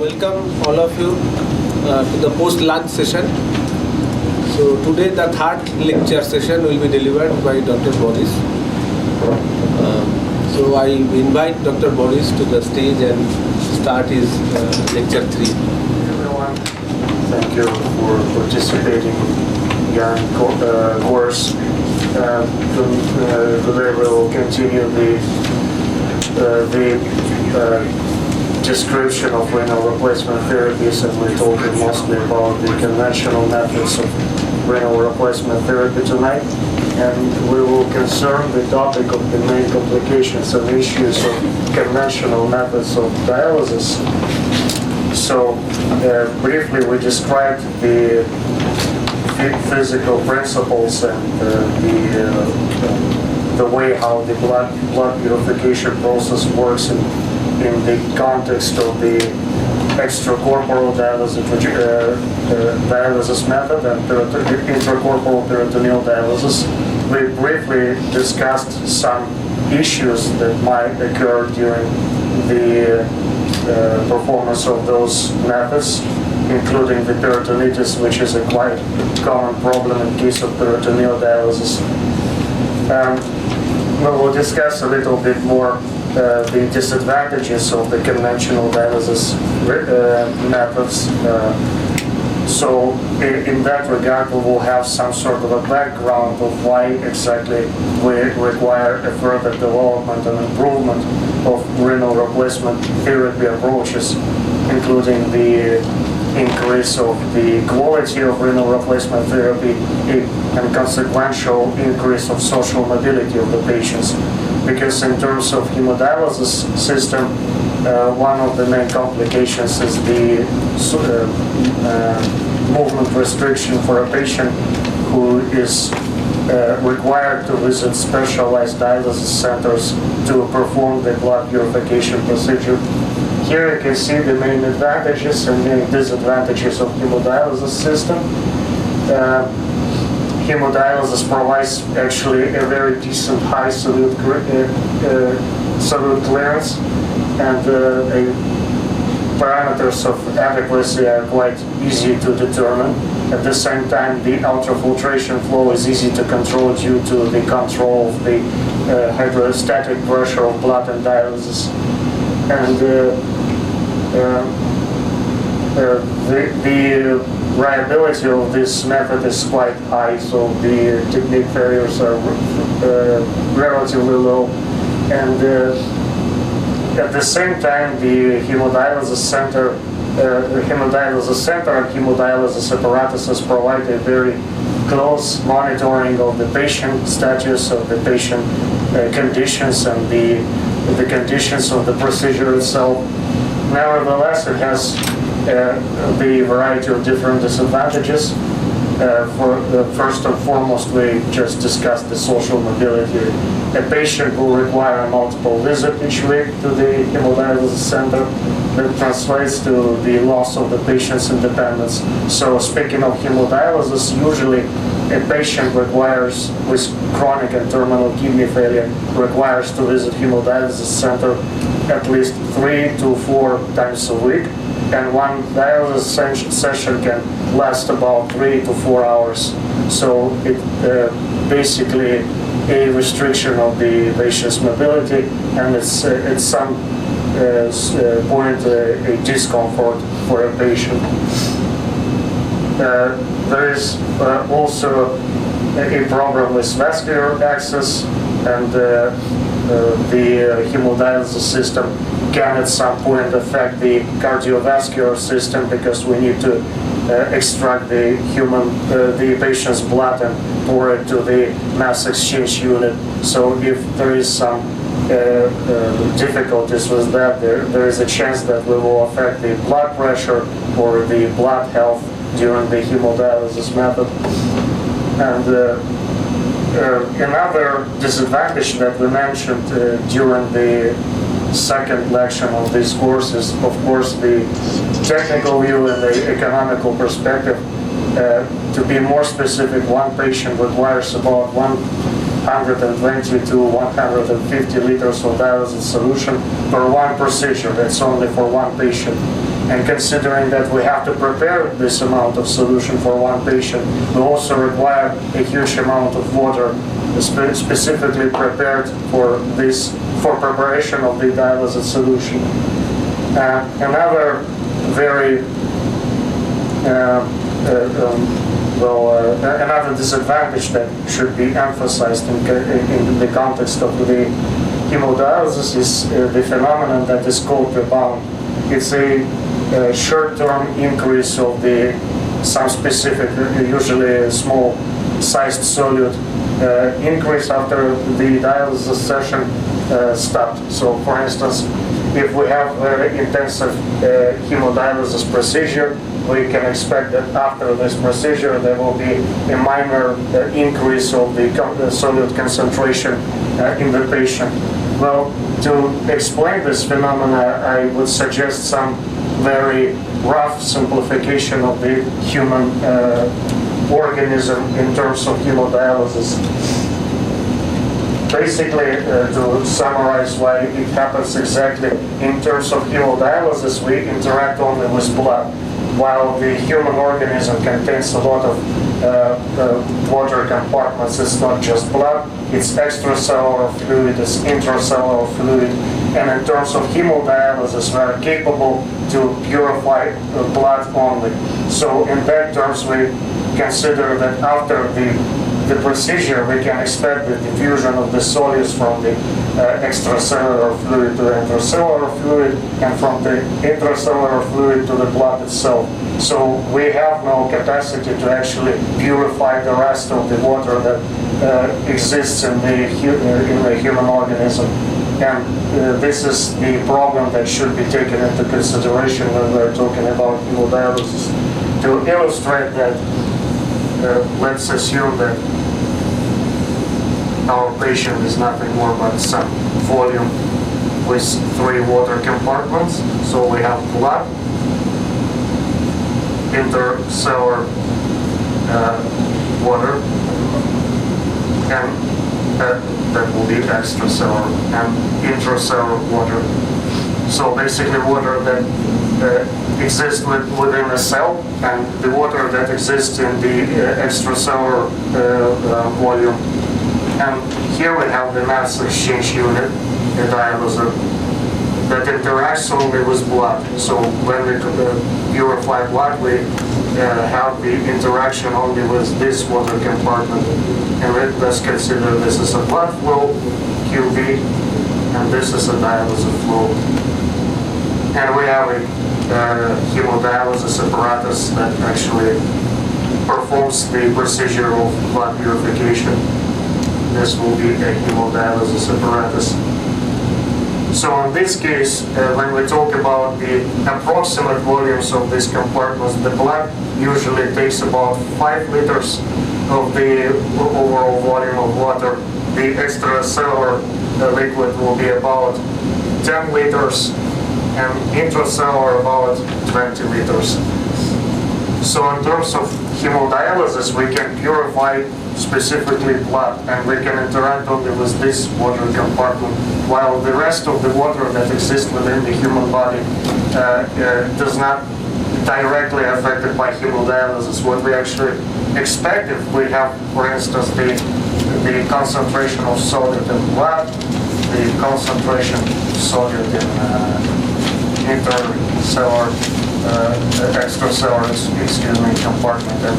welcome all of you to the post-lunch session. So today the third lecture session will be delivered by Dr. Boris. So I invite Dr. Boris to the stage and start his lecture 3. Everyone, thank you for participating in your course. Today we will continue the description of renal replacement therapies, and we're talking mostly about the conventional methods of renal replacement therapy tonight. And we will concern the topic of the main complications and issues of conventional methods of dialysis. So briefly we described the physical principles and the way how the blood purification process works in the context of the extracorporeal dialysis method and intracorporeal peritoneal dialysis. We briefly discussed some issues that might occur during the performance of those methods, including the peritonitis, which is a quite common problem in case of peritoneal dialysis. We will discuss a little bit more the disadvantages of the conventional dialysis methods. So in that regard, we will have some sort of a background of why exactly we require a further development and improvement of renal replacement therapy approaches, including the increase of the quality of renal replacement therapy and consequential increase of social mobility of the patients. Because in terms of hemodialysis system, one of the main complications is the movement restriction for a patient who is required to visit specialized dialysis centers to perform the blood purification procedure. Here you can see the main advantages and main disadvantages of hemodialysis system. Hemodialysis provides actually a very decent high solute clearance, and the parameters of adequacy are quite easy to determine. At the same time, the ultrafiltration flow is easy to control due to the control of the hydrostatic pressure of blood and dialysis. And the reliability of this method is quite high, so the technique failures are relatively low. And at the same time, the hemodialysis center and hemodialysis apparatuses provide a very close monitoring of the patient status, of the patient conditions, and the conditions of the procedure itself. Nevertheless, it has the variety of different disadvantages. First and foremost, we just discussed the social mobility. A patient will require a multiple visit each week to the hemodialysis center. That translates to the loss of the patient's independence. So speaking of hemodialysis, usually a patient requires, with chronic and terminal kidney failure, requires to visit hemodialysis center at least 3 to 4 times a week. And one dialysis session can last about 3 to 4 hours. So it basically a restriction of the patient's mobility, and it's at some point a discomfort for a patient. There is also a problem with vascular access, and the hemodialysis system can at some point affect the cardiovascular system, because we need to extract the patient's blood and pour it to the mass exchange unit. So if there is some difficulties with that, there is a chance that we will affect the blood pressure or the blood health during the hemodialysis method. And another disadvantage that we mentioned during the second lecture of this course is, of course, the technical view and the economical perspective. To be more specific, one patient requires about 120 to 150 liters of dialysis solution per one procedure. That's only for one patient. And considering that we have to prepare this amount of solution for one patient, we also require a huge amount of water specifically prepared for preparation of the dialysis solution. Another very another disadvantage that should be emphasized in the context of the hemodialysis is the phenomenon that is called rebound. It's a short-term increase of some specific, usually a small-sized solute increase after the dialysis session stopped. So, for instance, if we have very intensive hemodialysis procedure, we can expect that after this procedure there will be a minor increase of the solute concentration in the patient. Well, to explain this phenomena, I would suggest some very rough simplification of the human organism in terms of hemodialysis. Basically, to summarize why it happens exactly, in terms of hemodialysis, we interact only with blood, while the human organism contains a lot of water compartments. It's not just blood, it's extracellular fluid, it's intracellular fluid, and in terms of hemodialysis, we are capable to purify blood only. So in that terms, we consider that after the procedure, we can expect the diffusion of the solutes from the extracellular fluid to intracellular fluid, and from the intracellular fluid to the blood itself. So we have no capacity to actually purify the rest of the water that exists in the human organism. And this is the problem that should be taken into consideration when we're talking about hemodialysis. To illustrate that, let's assume that our patient is nothing more but some volume with 3 water compartments. So we have blood, intercellular water, and that will be extracellular, and intracellular water. So basically water that exists within a cell, and the water that exists in the extracellular volume. And here we have the mass exchange unit, the dialyzer, that interacts only with blood. So when we purify blood, we have the interaction only with this water compartment. And let's consider this is a blood flow, QV, and this is a dialysis flow. And we have a hemodialysis apparatus that actually performs the procedure of blood purification. This will be a hemodialysis apparatus. So in this case, when we talk about the approximate volumes of these compartments, the blood usually takes about 5 liters of the overall volume of water. The extracellular liquid will be about 10 liters, and intracellular about 20 liters. So in terms of hemodialysis, we can purify specifically blood, and we can interact only with this water compartment, while the rest of the water that exists within the human body does not directly affected by hemodialysis. What we actually expect if we have, for instance, the concentration of solute in blood, the concentration of solute in intercellular, extracellular, compartment, and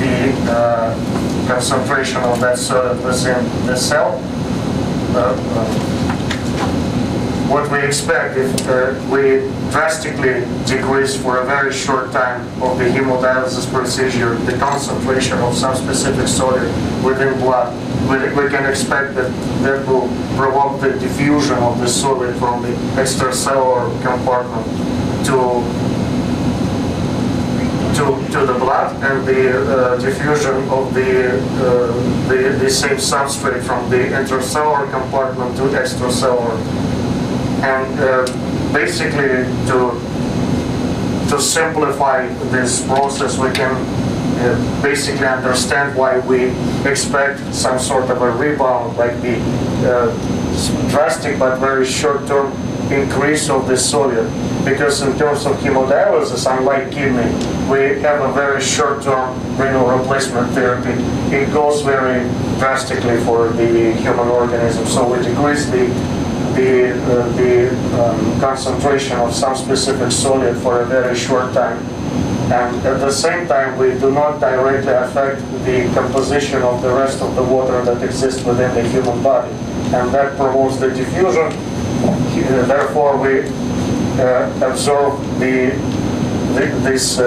the concentration of that solute within the cell. What we expect if we drastically decrease for a very short time of the hemodialysis procedure the concentration of some specific solute within blood, we can expect that that will provoke the diffusion of the solute from the extracellular compartment to the blood, and the diffusion of the same substrate from the intracellular compartment to extracellular. And basically, to simplify this process, we can basically understand why we expect some sort of a rebound, like the drastic but very short-term increase of the solute, because in terms of hemodialysis, unlike kidney, we have a very short-term renal replacement therapy. It goes very drastically for the human organism, so we decrease the concentration of some specific solute for a very short time. And at the same time, we do not directly affect the composition of the rest of the water that exists within the human body. And that promotes the diffusion. Therefore, we absorb this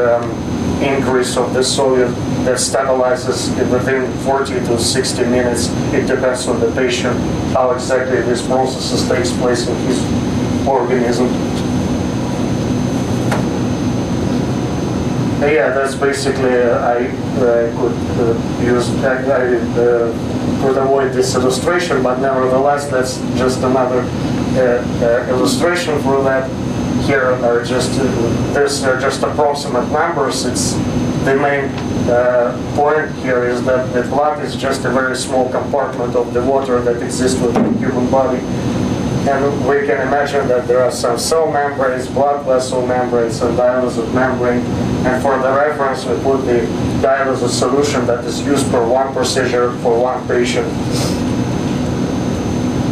increase of the solute that stabilizes within 40 to 60 minutes. It depends on the patient, how exactly this process takes place in his organism. Yeah, that's basically, I could avoid this illustration, but nevertheless, that's just another illustration for that. Here are just, these are just approximate numbers. It's the main point here is that the blood is just a very small compartment of the water that exists within the human body. And we can imagine that there are some cell membranes, blood vessel membranes, and dialysis membrane. And for the reference, we put the dialysis solution that is used for one procedure for one patient.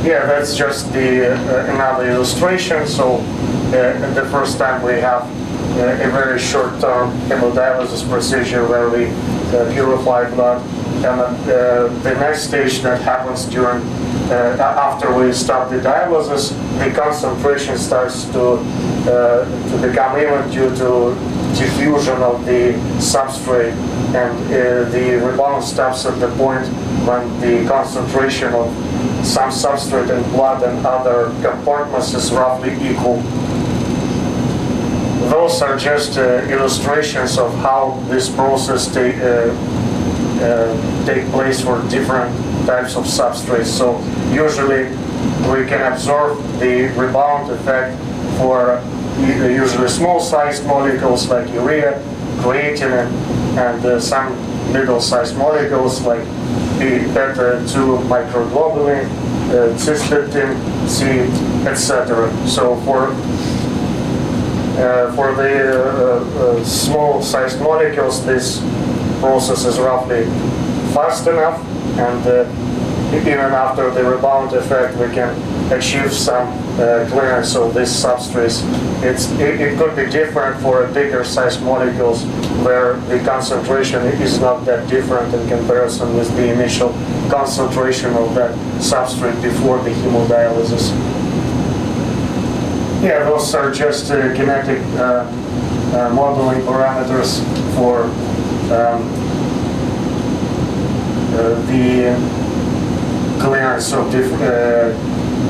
Yeah, that's just another illustration. So the first time we have a very short-term hemodialysis procedure where we purify blood. And the next stage that happens during after we stop the dialysis, the concentration starts to become even due to diffusion of the substrate, and the rebound stops at the point when the concentration of some substrate in blood and other compartments is roughly equal. Those are just illustrations of how this process take place for different types of substrates. So usually we can observe the rebound effect for usually small-sized molecules like urea, creatinine, and some middle-sized molecules like beta-2 microglobulin, cisplatin, C, etc. So for the small-sized molecules, this process is roughly fast enough, and even after the rebound effect, we can achieve some clearance of these substrates. It could be different for bigger sized molecules where the concentration is not that different in comparison with the initial concentration of that substrate before the hemodialysis. Yeah, those are just kinetic modeling parameters for the clearance of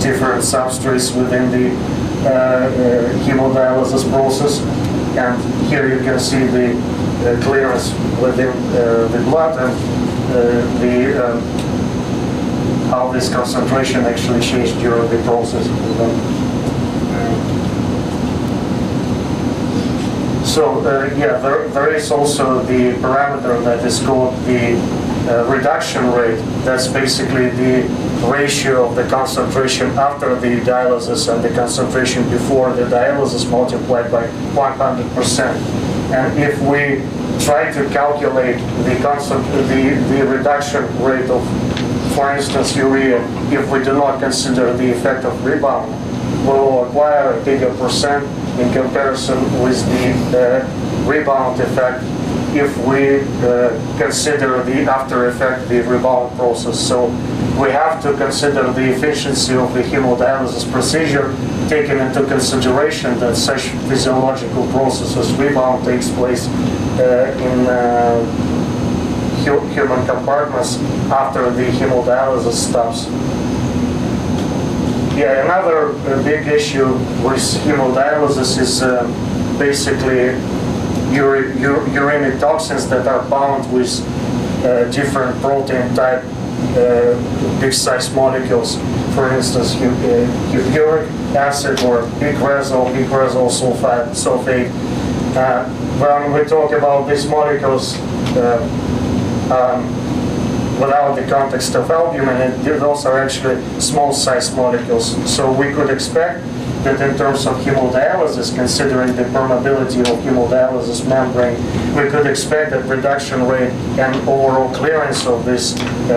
different substrates within the hemodialysis process. And here you can see the clearance within the blood and how this concentration actually changed during the process. So yeah, there is also the parameter that is called the reduction rate. That's basically the ratio of the concentration after the dialysis and the concentration before the dialysis multiplied by 100%. And if we try to calculate the reduction rate of, for instance, urea, if we do not consider the effect of rebound, we will acquire a bigger percent in comparison with the rebound effect if we consider the after effect, the rebound process. So we have to consider the efficiency of the hemodialysis procedure, taking into consideration that such physiological process as rebound takes place in human compartments after the hemodialysis stops. Yeah, another big issue with hemodialysis is basically uremic toxins that are bound with different protein type big size molecules. For instance, uric acid or picrazole sulfate. When we talk about these molecules, without the context of albumin, and those are actually small-sized molecules. So we could expect that in terms of hemodialysis, considering the permeability of hemodialysis membrane, we could expect that reduction rate and overall clearance of this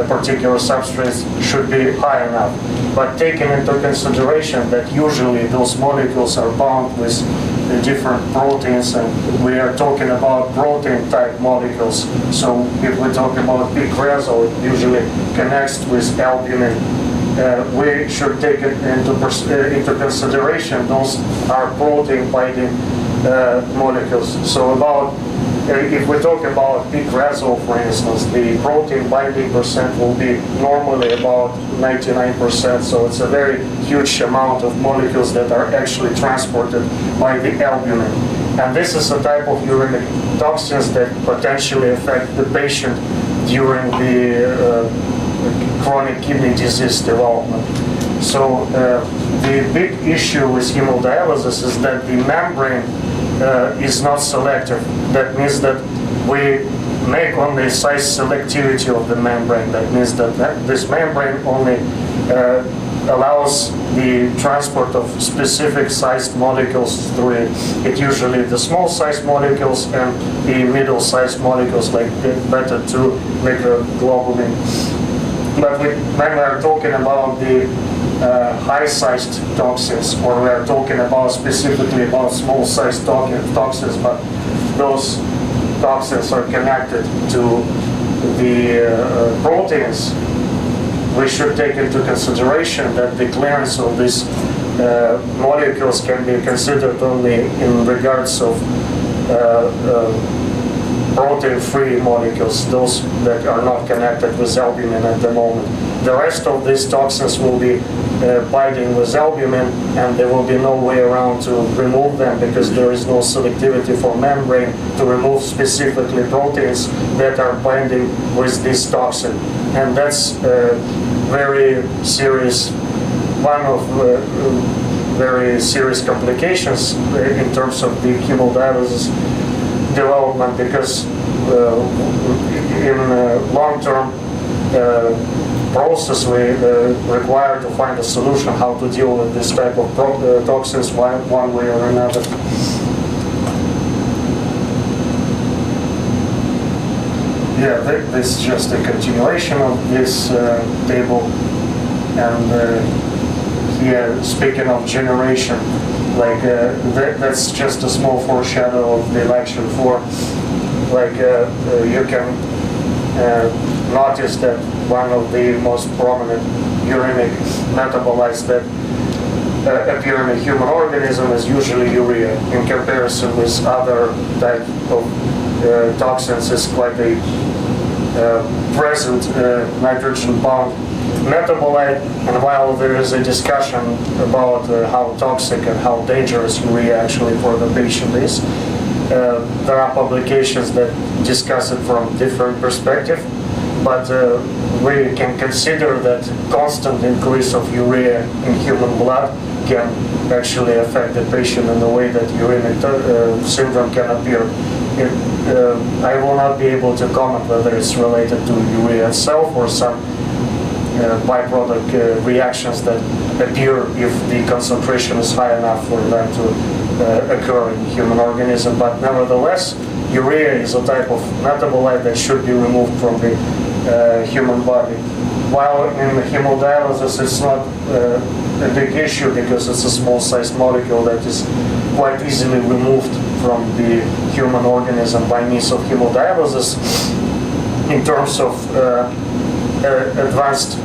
particular substrate should be high enough. But taking into consideration that usually those molecules are bound with the different proteins, and we are talking about protein-type molecules. So if we talk about picrazole, it usually connects with albumin. We should take it into consideration. Those are protein-binding molecules. So if we talk about picrazole, for instance, the protein binding percent will be normally about 99%. So it's a very huge amount of molecules that are actually transported by the albumin. And this is a type of uremic toxins that potentially affect the patient during the chronic kidney disease development. So the big issue with hemodialysis is that the membrane is not selective. That means that we make only size selectivity of the membrane. That means that this membrane only allows the transport of specific sized molecules through it. It's usually the small sized molecules and the middle sized molecules like beta-2 microglobulin. But when we are talking about the high-sized toxins, or we are talking about specifically about small-sized toxins, but those toxins are connected to the proteins, we should take into consideration that the clearance of these molecules can be considered only in regards of protein-free molecules, those that are not connected with albumin at the moment. The rest of these toxins will be binding with albumin, and there will be no way around to remove them because there is no selectivity for membrane to remove specifically proteins that are binding with this toxin. And that's very serious, one of very serious complications in terms of the hemodialysis development, because in long-term process we require to find a solution how to deal with this type of toxins one way or another. Yeah, this is just a continuation of this table, and here speaking of generation, like that's just a small foreshadow of the lecture 4. Like you can notice that one of the most prominent uremic metabolites that appear in a human organism is usually urea. In comparison with other type of toxins, is quite a present nitrogen bound metabolite. And while there is a discussion about how toxic and how dangerous urea actually for the patient is, there are publications that discuss it from different perspective, but we can consider that constant increase of urea in human blood can actually affect the patient in the way that uremic syndrome can appear. I will not be able to comment whether it's related to urea itself or some byproduct reactions that appear if the concentration is high enough for them to occur in the human organism. But nevertheless, urea is a type of metabolite that should be removed from the human body. While in hemodialysis it's not a big issue because it's a small-sized molecule that is quite easily removed from the human organism by means of hemodialysis. In terms of advanced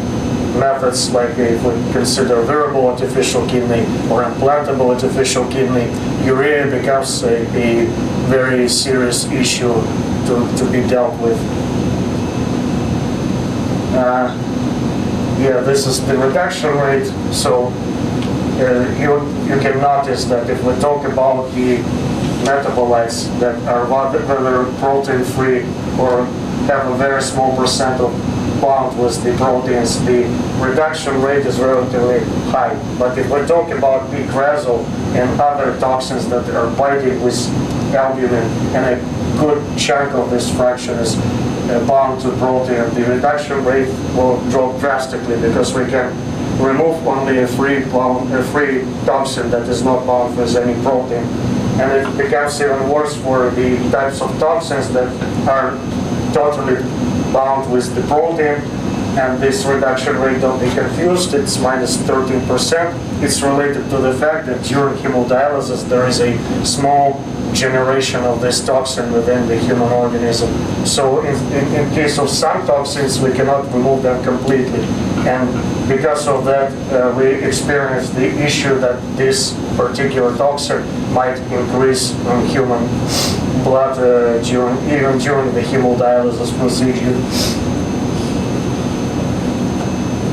methods, like if we consider wearable artificial kidney or implantable artificial kidney, urea becomes a very serious issue to be dealt with. Yeah, this is the reduction rate. So you can notice that if we talk about the metabolites that are whether protein-free or have a very small percent of bond with the proteins, the reduction rate is relatively high. But if we talk about picrazole and other toxins that are binding with albumin, and a good chunk of this fraction is bound to protein, the reduction rate will drop drastically because we can remove only a free toxin that is not bound with any protein. And it becomes even worse for the types of toxins that are totally bound with the protein. And this reduction rate, don't be confused, it's minus 13%. It's related to the fact that during hemodialysis there is a small generation of this toxin within the human organism. So in case of some toxins, we cannot remove them completely. And because of that, we experience the issue that this particular toxin might increase in human blood even during the hemodialysis procedure.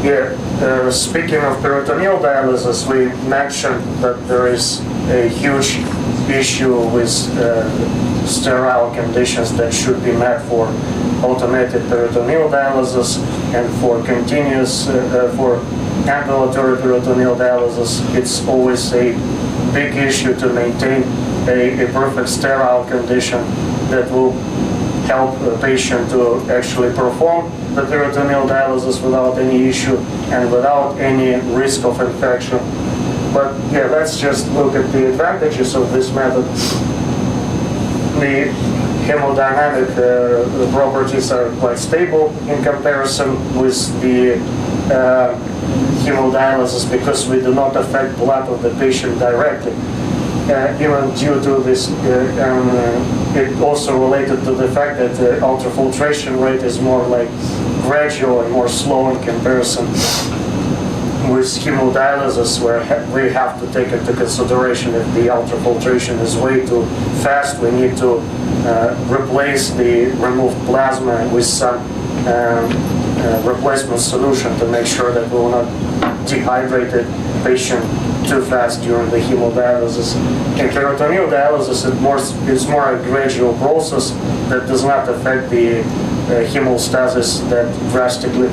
Yeah, speaking of peritoneal dialysis, we mentioned that there is a huge issue with sterile conditions that should be met for automated peritoneal dialysis, and for continuous, for ambulatory peritoneal dialysis, it's always a big issue to maintain a perfect sterile condition that will help the patient to actually perform the peritoneal dialysis without any issue and without any risk of infection. But yeah, let's just look at the advantages of this method. The hemodynamic properties are quite stable in comparison with the hemodialysis because we do not affect blood of the patient directly. Even due to this, it also related to the fact that the ultrafiltration rate is more like gradual and more slow in comparison with hemodialysis, where we have to take into consideration if the ultrafiltration is way too fast, we need to replace the removed plasma with some replacement solution to make sure that we will not dehydrate the patient too fast during the hemodialysis. In peritoneal dialysis, it's more a gradual process that does not affect the hemostasis that drastically.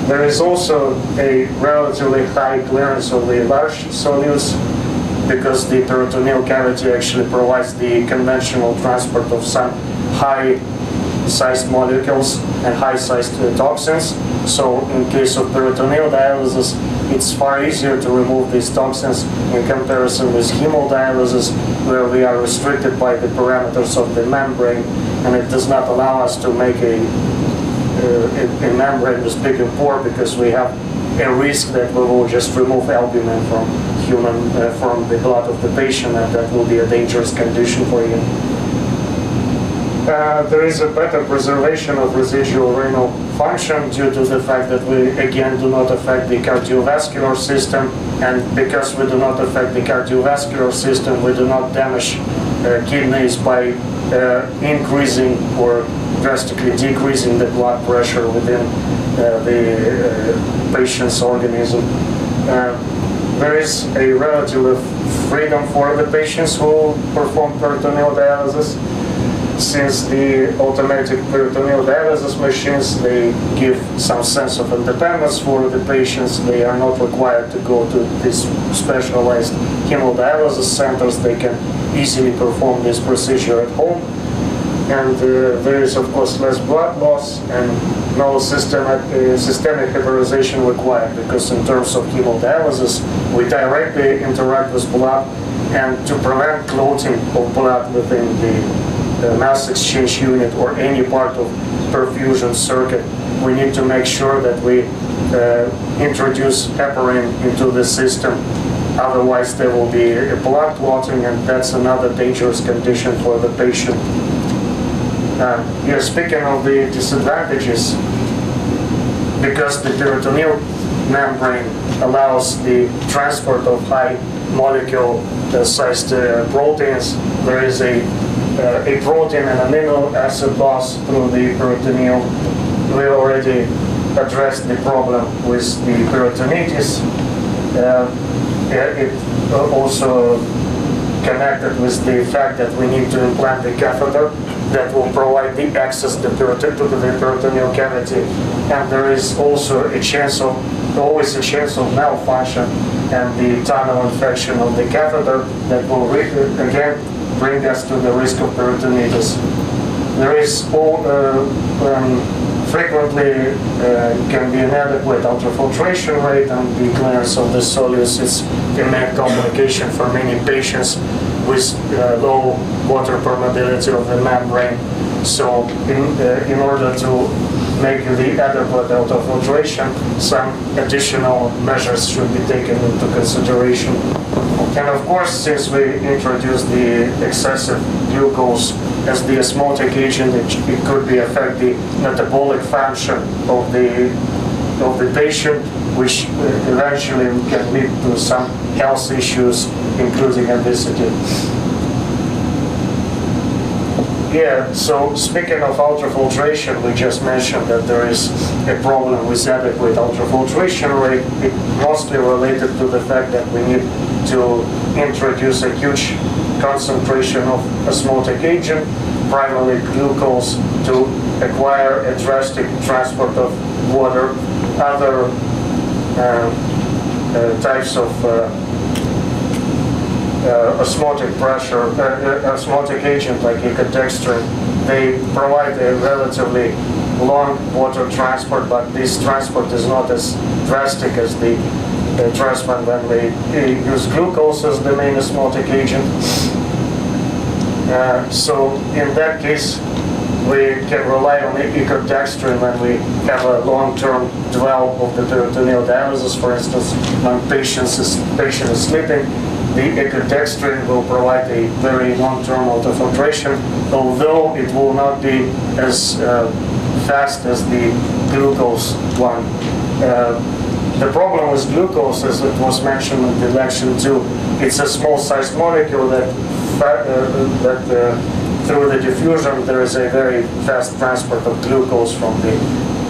There is also a relatively high clearance of the large solutes because the peritoneal cavity actually provides the conventional transport of some high-sized molecules and high-sized toxins. So in case of peritoneal dialysis, it's far easier to remove these toxins in comparison with hemodialysis, where we are restricted by the parameters of the membrane, and it does not allow us to make a membrane with big and pore because we have a risk that we will just remove albumin from from the blood of the patient, and that will be a dangerous condition for you. There is a better preservation of residual renal function due to the fact that we again do not affect the cardiovascular system, and because we do not affect the cardiovascular system, we do not damage kidneys by increasing or drastically decreasing the blood pressure within the patient's organism. There is a relative freedom for the patients who perform peritoneal dialysis. Since the automatic peritoneal dialysis machines, they give some sense of independence for the patients. They are not required to go to these specialized hemodialysis centers. They can easily perform this procedure at home. And there is, of course, less blood loss and no systemic heparization required, because in terms of hemodialysis, we directly interact with blood, and to prevent clotting of blood within the mass exchange unit or any part of perfusion circuit, we need to make sure that we introduce heparin into the system. Otherwise, there will be a blood clotting, and that's another dangerous condition for the patient. Speaking of the disadvantages, because the peritoneal membrane allows the transport of high molecule-sized proteins, there is a protein and amino acid loss through the peritoneal. We already addressed the problem with the peritonitis. It also connected with the fact that we need to implant the catheter that will provide the access to the peritoneal cavity, and there is also always a chance of malfunction and the tunnel infection of the catheter that will again bring us to the risk of peritonitis. there is frequently can be inadequate ultrafiltration rate, and the clearance of the solutes is a main complication for many patients with low water permeability of the membrane. So in order to make the adequate ultrafiltration, some additional measures should be taken into consideration. And of course, since we introduced the excessive glucose as the osmotic agent, it could be affect the metabolic function of the patient, which eventually can lead to some health issues, including obesity. Yeah, so speaking of ultrafiltration, we just mentioned that there is a problem with adequate ultrafiltration rate. It mostly related to the fact that we need to introduce a huge concentration of osmotic agent, primarily glucose, to acquire a drastic transport of water. Other types of osmotic pressure, osmotic agent like ecodextrin, they provide a relatively long water transport, but this transport is not as drastic as the transport when we use glucose as the main osmotic agent. So in that case, we can rely on ecodextrin when we have a long-term dwell of the peritoneal dialysis. For instance, when patient is sleeping, the ecodextrin will provide a very long-term ultrafiltration, although it will not be as fast as the glucose one. The problem with glucose, as it was mentioned in the lecture too, it's a small-sized molecule that through the diffusion there is a very fast transport of glucose from the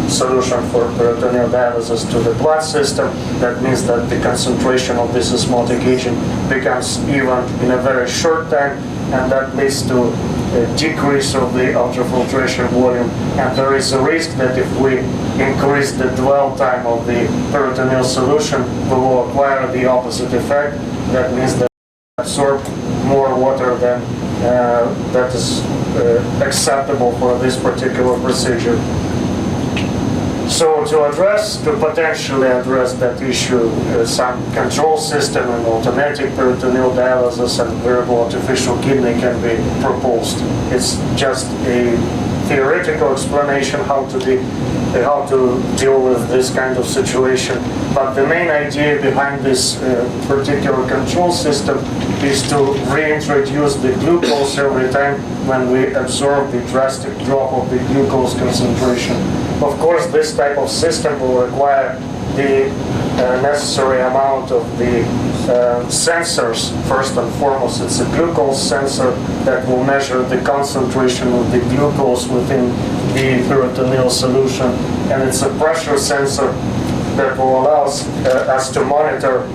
solution for peritoneal dialysis to the blood system. That means that the concentration of this osmotic agent becomes even in a very short time, and that leads to a decrease of the ultrafiltration volume. And there is a risk that if we increase the dwell time of the peritoneal solution, we will acquire the opposite effect. That means that we absorb more water than that is acceptable for this particular procedure. So to potentially address that issue, some control system and automatic peritoneal dialysis and variable artificial kidney can be proposed. It's just a theoretical explanation how to deal with this kind of situation. But the main idea behind this particular control system is to reintroduce the glucose every time when we observe the drastic drop of the glucose concentration. Of course, this type of system will require the necessary amount of the sensors. First and foremost, it's a glucose sensor that will measure the concentration of the glucose within the peritoneal solution, and it's a pressure sensor that will allow us to monitor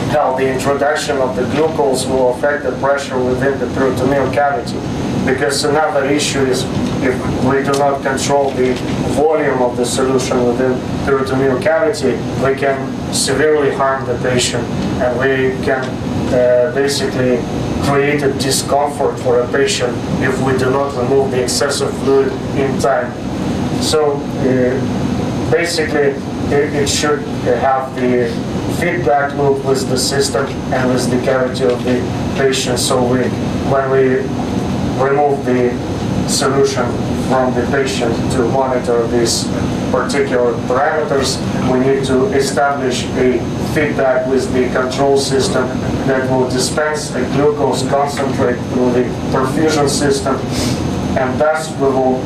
how the introduction of the glucose will affect the pressure within the peritoneal cavity. Because another issue is if we do not control the volume of the solution within the peritoneal cavity, we can severely harm the patient, and we can basically create a discomfort for a patient if we do not remove the excessive fluid in time. So basically it should have the feedback loop with the system and with the cavity of the patient. So when we remove the solution from the patient to monitor these particular parameters, we need to establish a feedback with the control system that will dispense a glucose concentrate through the perfusion system, and thus we will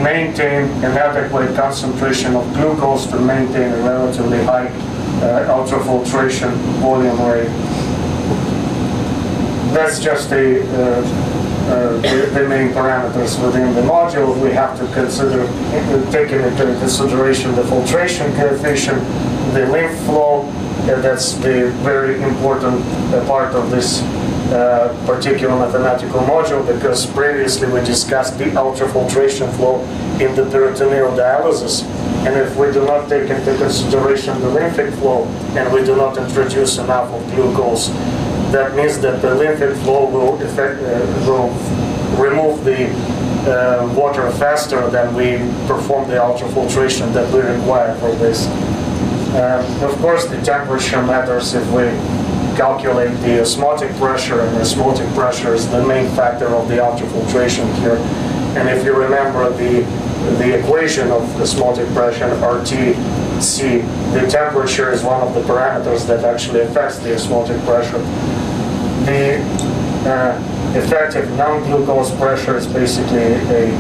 maintain an adequate concentration of glucose to maintain a relatively high ultrafiltration volume rate. That's just the main parameters within the module. We have to consider, taking into consideration the filtration coefficient, the lymph flow. That's the very important part of this particular mathematical module, because previously we discussed the ultrafiltration flow in the peritoneal dialysis. And if we do not take into consideration the lymphic flow and we do not introduce enough of glucose, that means that the lymphic flow will remove the water faster, then we perform the ultrafiltration that we require for this. Of course, the temperature matters if we calculate the osmotic pressure, and osmotic pressure is the main factor of the ultrafiltration here. And if you remember the equation of osmotic pressure, RTC, the temperature is one of the parameters that actually affects the osmotic pressure. The effective non-glucose pressure is basically a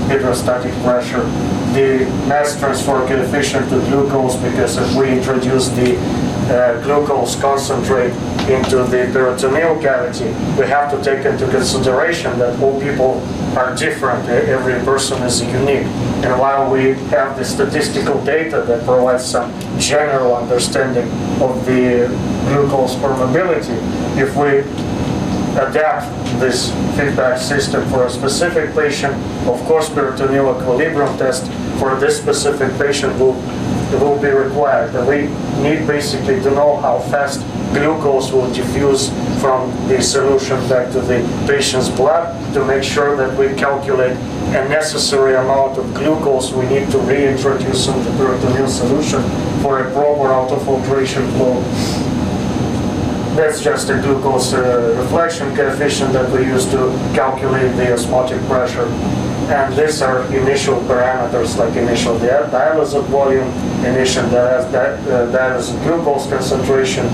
hydrostatic pressure. The mass transfer coefficient to glucose, because if we introduce the glucose concentrate into the peritoneal cavity, we have to take into consideration that all people are different. Every person is unique. And while we have the statistical data that provides some general understanding of the glucose permeability, if we adapt this feedback system for a specific patient, of course peritoneal equilibrium test for this specific patient will be required. And we need basically to know how fast glucose will diffuse from the solution back to the patient's blood to make sure that we calculate a necessary amount of glucose we need to reintroduce in the peritoneal solution for a proper ultrafiltration flow. That's just a glucose reflection coefficient that we use to calculate the osmotic pressure. And these are initial parameters like initial dialysis volume, initial dialysis glucose concentration,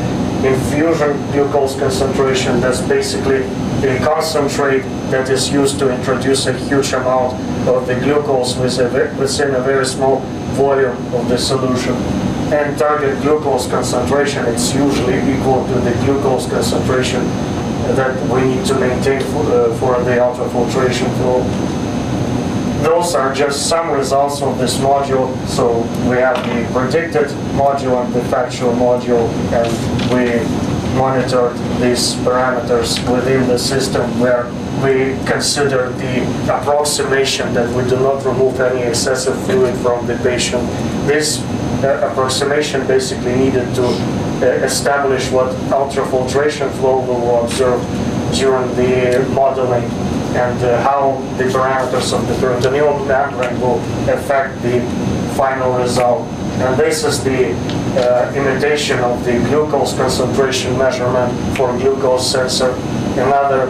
infusion glucose concentration. That's basically a concentrate that is used to introduce a huge amount of the glucose within a very small volume of the solution. And target glucose concentration, it's usually equal to the glucose concentration that we need to maintain for the ultrafiltration flow. Those are just some results of this module. So we have the predicted module and the factual module, and we monitored these parameters within the system where we consider the approximation that we do not remove any excessive fluid from the patient. This approximation basically needed to establish what ultrafiltration flow we will observe during the modeling and how the parameters of the peritoneal membrane will affect the final result. And this is the imitation of the glucose concentration measurement for glucose sensor. Another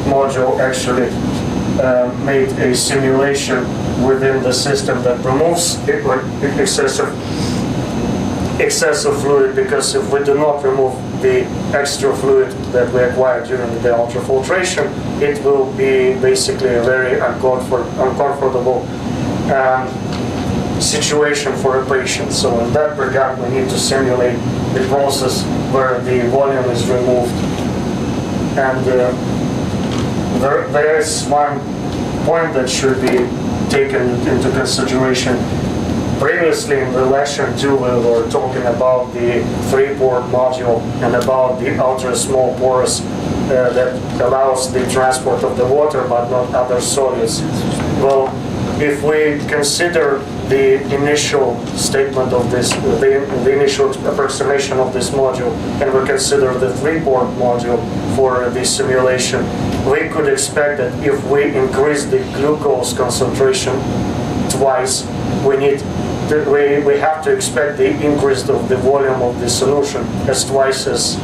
module actually made a simulation within the system that removes excessive fluid, because if we do not remove the extra fluid that we acquire during the ultrafiltration, it will be basically a very uncomfortable situation for a patient. So in that regard, we need to simulate the process where the volume is removed. And there is one point that should be taken into consideration. Previously in the lecture 2, we were talking about the 3-port module and about the ultra small pores that allows the transport of the water but not other solids. Well, if we consider the initial statement of this, the initial approximation of this module, and we consider the 3-port module for the simulation, we could expect that if we increase the glucose concentration twice, we have to expect the increase of the volume of the solution as twice as,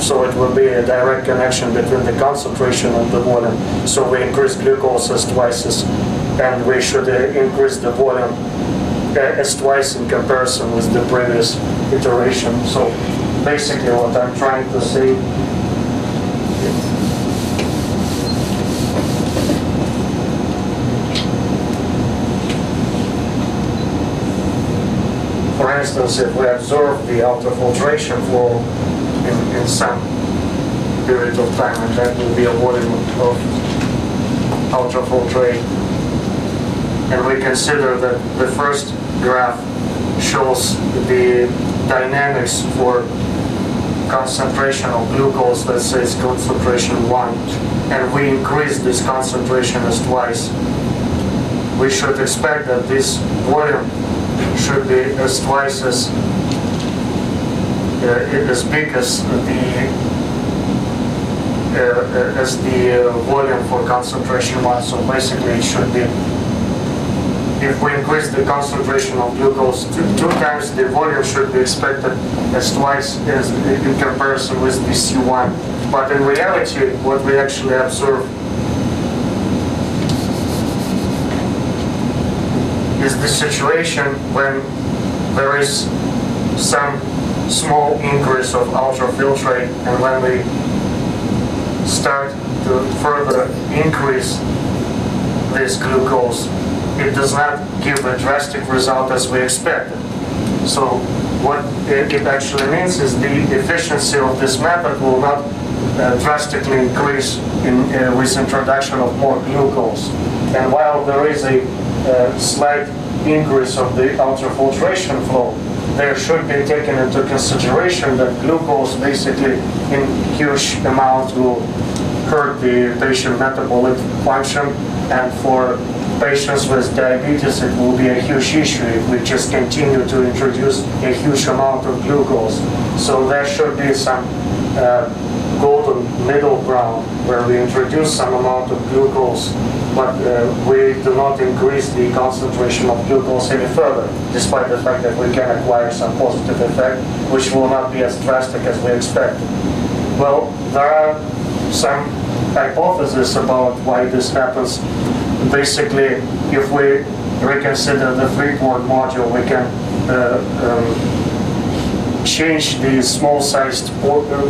so it will be a direct connection between the concentration and the volume. So we increase glucose as twice as, and we should increase the volume as twice in comparison with the previous iteration. So basically what I'm trying to say, for instance, if we observe the ultrafiltration flow in some period of time, and that will be a volume of ultrafiltrate, and we consider that the first graph shows the dynamics for concentration of glucose, let's say it's concentration 1, and we increase this concentration as twice, we should expect that this volume should be as twice as big as as the volume for concentration 1. So basically it should be, if we increase the concentration of glucose two times, the volume should be expected as twice as in comparison with the C1. But in reality, what we actually observe is the situation when there is some small increase of ultrafiltrate, and when we start to further increase this glucose, it does not give a drastic result as we expected. So what it actually means is the efficiency of this method will not drastically increase with introduction of more glucose. And while there is a slight increase of the ultrafiltration flow, there should be taken into consideration that glucose basically in huge amount will hurt the patient metabolic function, and for patients with diabetes it will be a huge issue if we just continue to introduce a huge amount of glucose. So there should be some golden middle ground where we introduce some amount of glucose, but we do not increase the concentration of glucose any further, despite the fact that we can acquire some positive effect, which will not be as drastic as we expected. Well, there are some hypotheses about why this happens. Basically, if we reconsider the three-port module, we can change the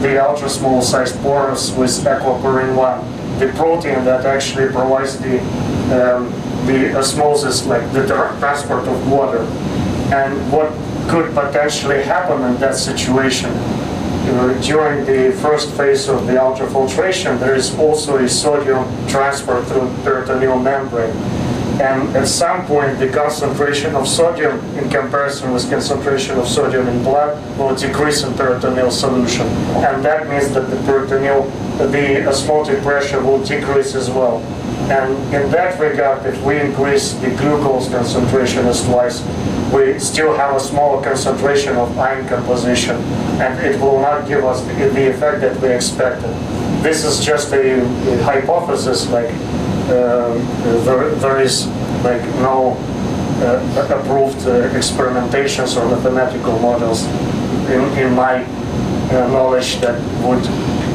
the ultra-small-sized pores with aquaporin 1, the protein that actually provides the osmosis, like the transport of water. And what could potentially happen in that situation? During the first phase of the ultrafiltration, there is also a sodium transport through peritoneal membrane. And at some point, the concentration of sodium in comparison with concentration of sodium in blood will decrease in peritoneal solution. And that means that the osmotic pressure will decrease as well. And in that regard, if we increase the glucose concentration as twice, we still have a smaller concentration of ion composition, and it will not give us the effect that we expected. This is just a hypothesis, like there is like no approved experimentations or mathematical models in my knowledge that would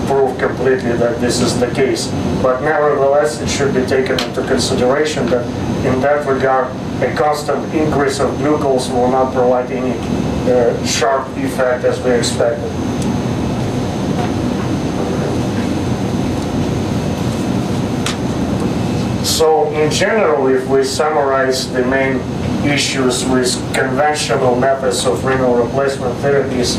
prove completely that this is the case. But nevertheless, it should be taken into consideration that in that regard, a constant increase of glucose will not provide any sharp effect as we expected. So in general, if we summarize the main issues with conventional methods of renal replacement therapies,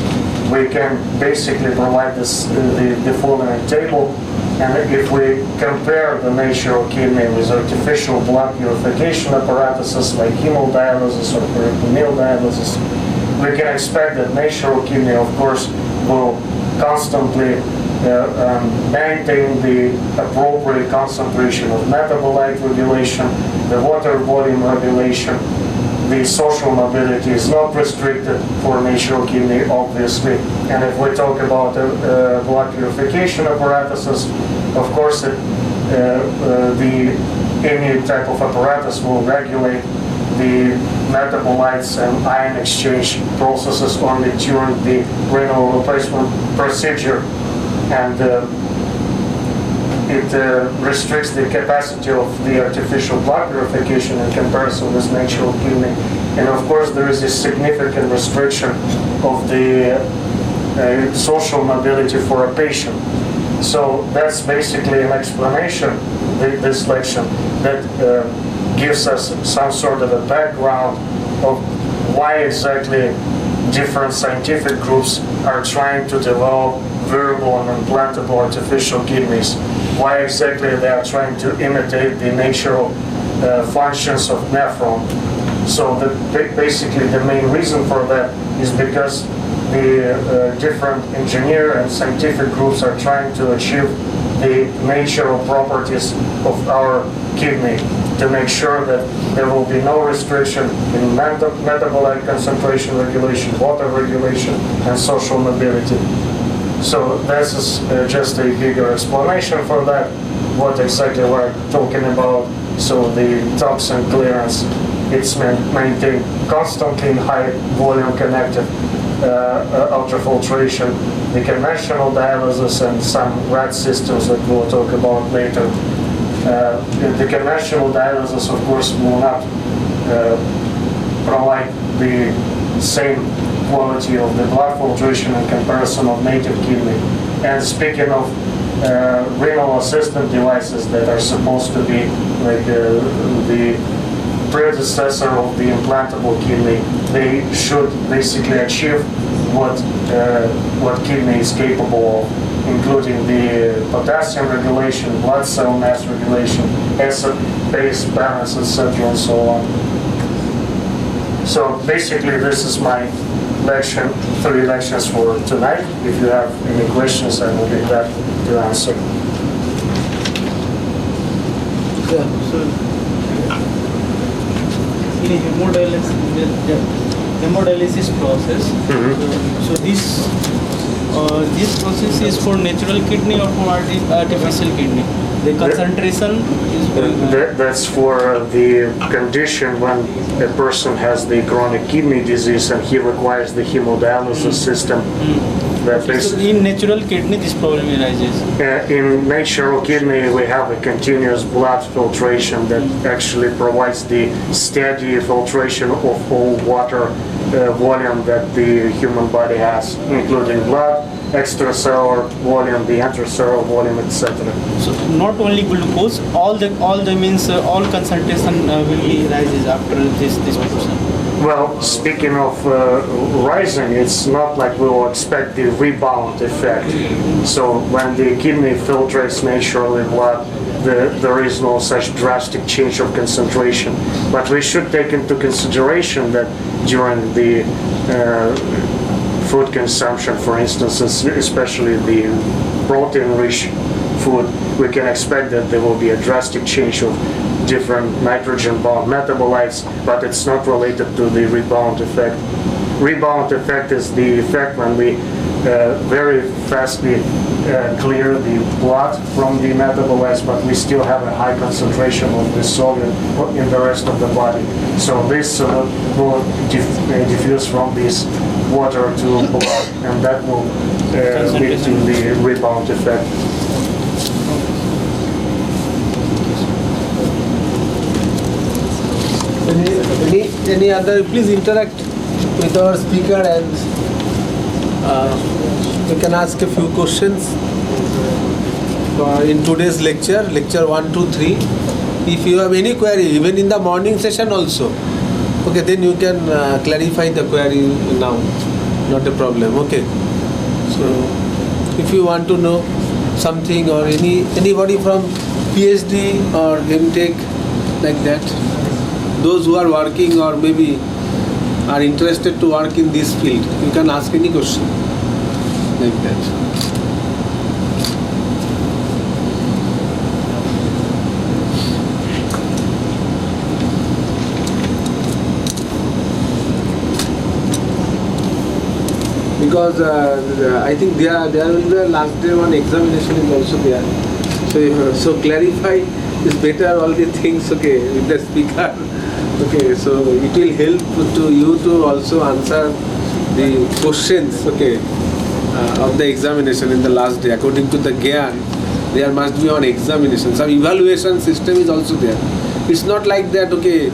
we can basically provide the following table. And if we compare the natural kidney with artificial blood purification apparatuses like hemodialysis or peritoneal dialysis, we can expect that natural kidney, of course, will constantly maintain the appropriate concentration of metabolite regulation, the water volume regulation. The social mobility is not restricted for natural kidney, obviously. And if we talk about blood purification apparatuses, of course, any type of apparatus will regulate the metabolites and ion exchange processes only during the renal replacement procedure. And it restricts the capacity of the artificial blood purification in comparison with natural kidney. And of course, there is a significant restriction of the social mobility for a patient. So that's basically an explanation, this lecture, that gives us some sort of a background of why exactly different scientific groups are trying to develop wearable and implantable artificial kidneys. Why exactly they are trying to imitate the natural functions of nephron. So basically the main reason for that is because the different engineer and scientific groups are trying to achieve the natural properties of our kidney to make sure that there will be no restriction in metabolite concentration regulation, water regulation, and social mobility. So this is just a bigger explanation for that, what exactly we're talking about. So the toxin clearance, it's maintained constantly in high volume connected ultrafiltration. The conventional dialysis and some RAD systems that we'll talk about later. The conventional dialysis, of course, will not provide the same quality of the blood filtration in comparison of native kidney. And speaking of renal assistant devices that are supposed to be like the predecessor of the implantable kidney, they should basically achieve what kidney is capable of, including the potassium regulation, blood cell mass regulation, acid-base balance, etc., and so on. So basically, this is my lecture, 3 lectures for tonight. If you have any questions, I will be glad to answer. Yeah, so in a hemodialysis process, so this process is for natural kidney or for artificial kidney? The concentration is that's for the condition when a person has the chronic kidney disease and he requires the hemodialysis system. So in natural kidney this problem arises? In natural kidney we have a continuous blood filtration that actually provides the steady filtration of all water volume that the human body has, including blood, extracellular volume, the intracellular volume, etc. So not only glucose, all concentration will be rises after this process. Well, speaking of rising, it's not like we will expect the rebound effect. So when the kidney filtrates naturally blood, there is no such drastic change of concentration. But we should take into consideration that during the food consumption, for instance, especially the protein-rich food, we can expect that there will be a drastic change of different nitrogen-bound metabolites, but it's not related to the rebound effect. Rebound effect is the effect when we very fastly clear the blood from the metabolites, but we still have a high concentration of the solute in the rest of the body. So this will diffuse from this water to blood, and that will lead to the rebound effect. Any other? Please interact with our speaker and you can ask a few questions in today's lecture 1, 2, 3. If you have any query, even in the morning session also, okay, then you can clarify the query now, not a problem. Okay, so if you want to know something, or anybody from PhD or MTech like that, those who are working or maybe are interested to work in this field, you can ask any question like that. Because I think there will be a last day one examination is also there. So clarify is better all the things, okay, with the speaker. Okay, so it will help to you to also answer the questions, okay, of the examination in the last day. According to the Gyan, there must be one examination. Some evaluation system is also there. It's not like that, okay,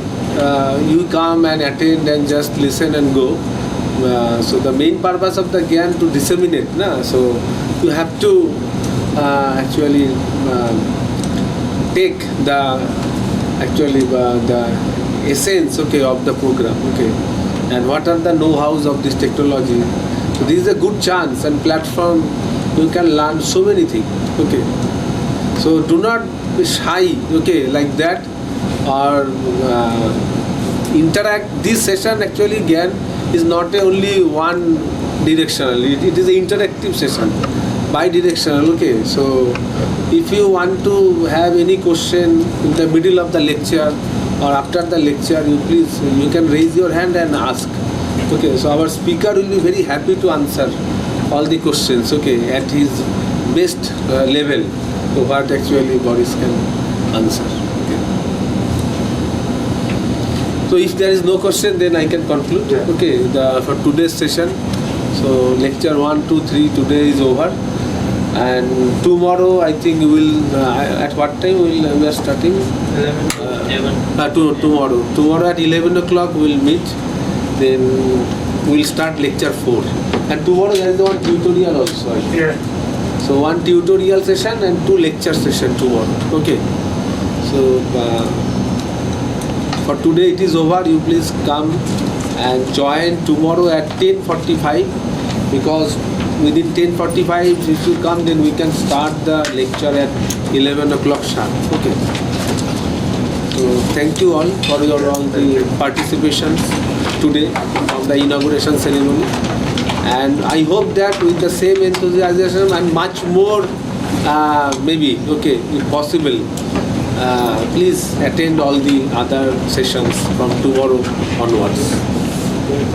you come and attend and just listen and go. So the main purpose of the Gyan to disseminate, na? So you have to actually take the essence, okay, of the program, okay, and what are the know-hows of this technology. So this is a good chance and platform. You can learn so many things, okay. So do not be shy, okay, like that, or interact. This session actually Gyan is not only one directional. It is an interactive session, bi-directional, okay. So if you want to have any question in the middle of the lecture or after the lecture, you can raise your hand and ask. Okay, so our speaker will be very happy to answer all the questions, okay, at his best level, so what actually Boris can answer. Okay. So if there is no question, then I can conclude. Yeah. Okay, for today's session. So lecture 1, 2, 3 today is over, and tomorrow I think we will. At what time we are starting? 11. Tomorrow at 11 o'clock we will meet. Then we will start lecture 4. And tomorrow there is one tutorial also. I think. Yeah. So one tutorial session and 2 lecture session tomorrow. Okay. So for today it is over. You please come and join tomorrow at 10:45, because within 10:45 if you come, then we can start the lecture at 11 o'clock sharp. Okay. So thank you all for your all the participations today on the inauguration ceremony, and I hope that with the same enthusiasm and much more, maybe, okay, if possible, please attend all the other sessions from tomorrow onwards. Okay.